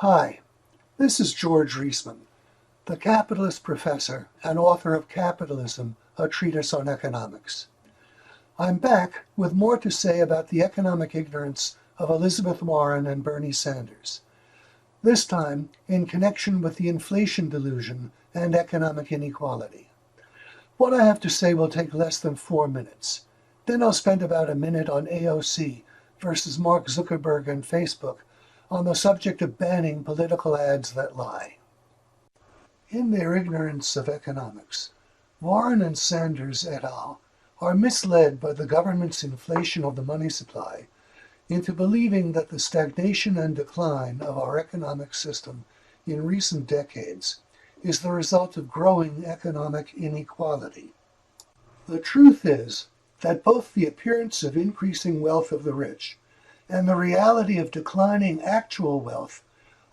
Hi, this is George Reisman, the capitalist professor and author of Capitalism, a Treatise on Economics. I'm back with more to say about the economic ignorance of Elizabeth Warren and Bernie Sanders, this time in connection with the inflation delusion and economic inequality. What I have to say will take less than 4 minutes. Then I'll spend about a minute on AOC versus Mark Zuckerberg and Facebook on the subject of banning political ads that lie. In their ignorance of economics, Warren and Sanders et al. Are misled by the government's inflation of the money supply into believing that the stagnation and decline of our economic system in recent decades is the result of growing economic inequality. The truth is that both the appearance of increasing wealth of the rich and the reality of declining actual wealth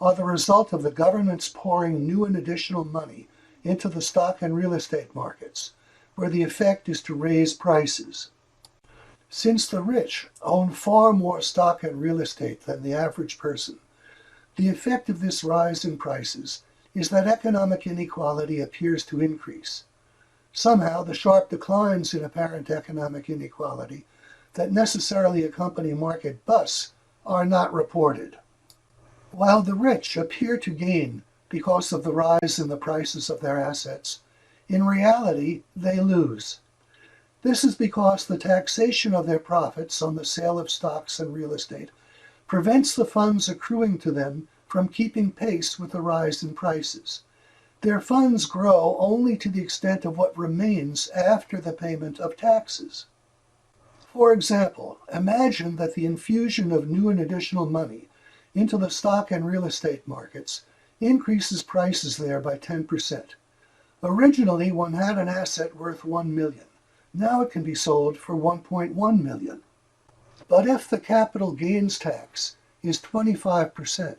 are the result of the government's pouring new and additional money into the stock and real estate markets, where the effect is to raise prices. Since the rich own far more stock and real estate than the average person, the effect of this rise in prices is that economic inequality appears to increase. Somehow, the sharp declines in apparent economic inequality that necessarily accompany market busts are not reported. While the rich appear to gain because of the rise in the prices of their assets, in reality, they lose. This is because the taxation of their profits on the sale of stocks and real estate prevents the funds accruing to them from keeping pace with the rise in prices. Their funds grow only to the extent of what remains after the payment of taxes. For example, imagine that the infusion of new and additional money into the stock and real estate markets increases prices there by 10%. Originally, one had an asset worth $1 million. Now it can be sold for $1.1 million. But if the capital gains tax is 25%,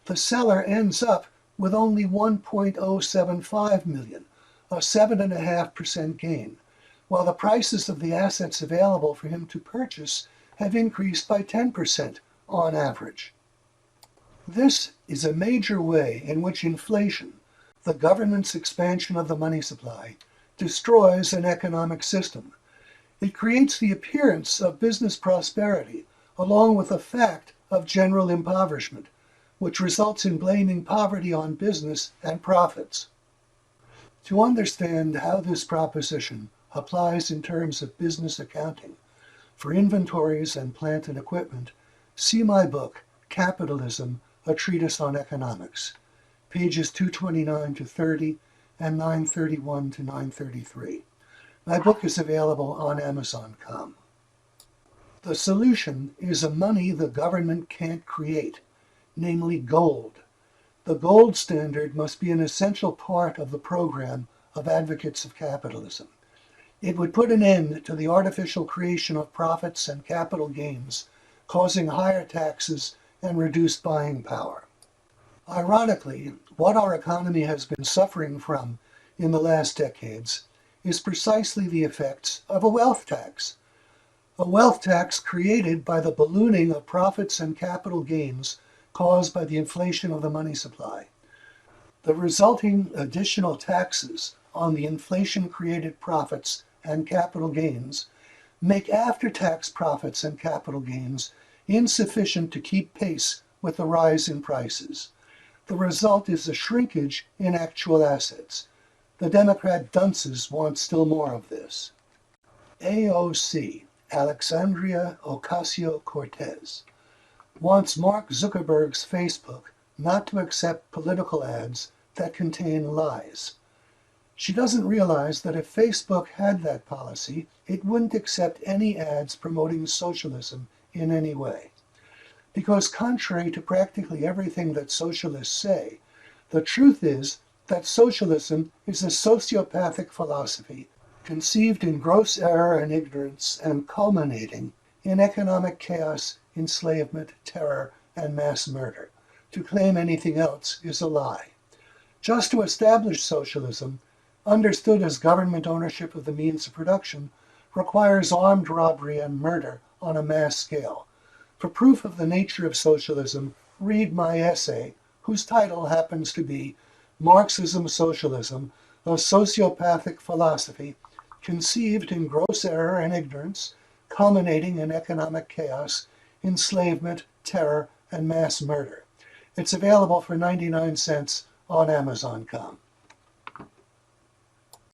the seller ends up with only $1.075 million, a 7.5% gain, while the prices of the assets available for him to purchase have increased by 10% on average. This is a major way in which inflation, the government's expansion of the money supply, destroys an economic system. It creates the appearance of business prosperity, along with the fact of general impoverishment, which results in blaming poverty on business and profits. To understand how this proposition applies in terms of business accounting for inventories and plant and equipment, see my book, Capitalism, a Treatise on Economics, pages 229 to 30 and 931 to 933. My book is available on Amazon.com. The solution is a money the government can't create, namely gold. The gold standard must be an essential part of the program of advocates of capitalism. It would put an end to the artificial creation of profits and capital gains, causing higher taxes and reduced buying power. Ironically, what our economy has been suffering from in the last decades is precisely the effects of a wealth tax. A wealth tax created by the ballooning of profits and capital gains caused by the inflation of the money supply. The resulting additional taxes on the inflation-created profits and capital gains make after-tax profits and capital gains insufficient to keep pace with the rise in prices. The result is a shrinkage in actual assets. The Democrat dunces want still more of this. AOC, Alexandria Ocasio-Cortez, wants Mark Zuckerberg's Facebook not to accept political ads that contain lies. She doesn't realize that if Facebook had that policy, it wouldn't accept any ads promoting socialism in any way. Because contrary to practically everything that socialists say, the truth is that socialism is a sociopathic philosophy conceived in gross error and ignorance and culminating in economic chaos, enslavement, terror, and mass murder. To claim anything else is a lie. Just to establish socialism, understood as government ownership of the means of production, requires armed robbery and murder on a mass scale. For proof of the nature of socialism, read my essay whose title happens to be Marxism-Socialism, a Sociopathic Philosophy Conceived in Gross Error and Ignorance, Culminating in Economic Chaos, Enslavement, Terror, and Mass Murder. It's available for 99 cents on Amazon.com.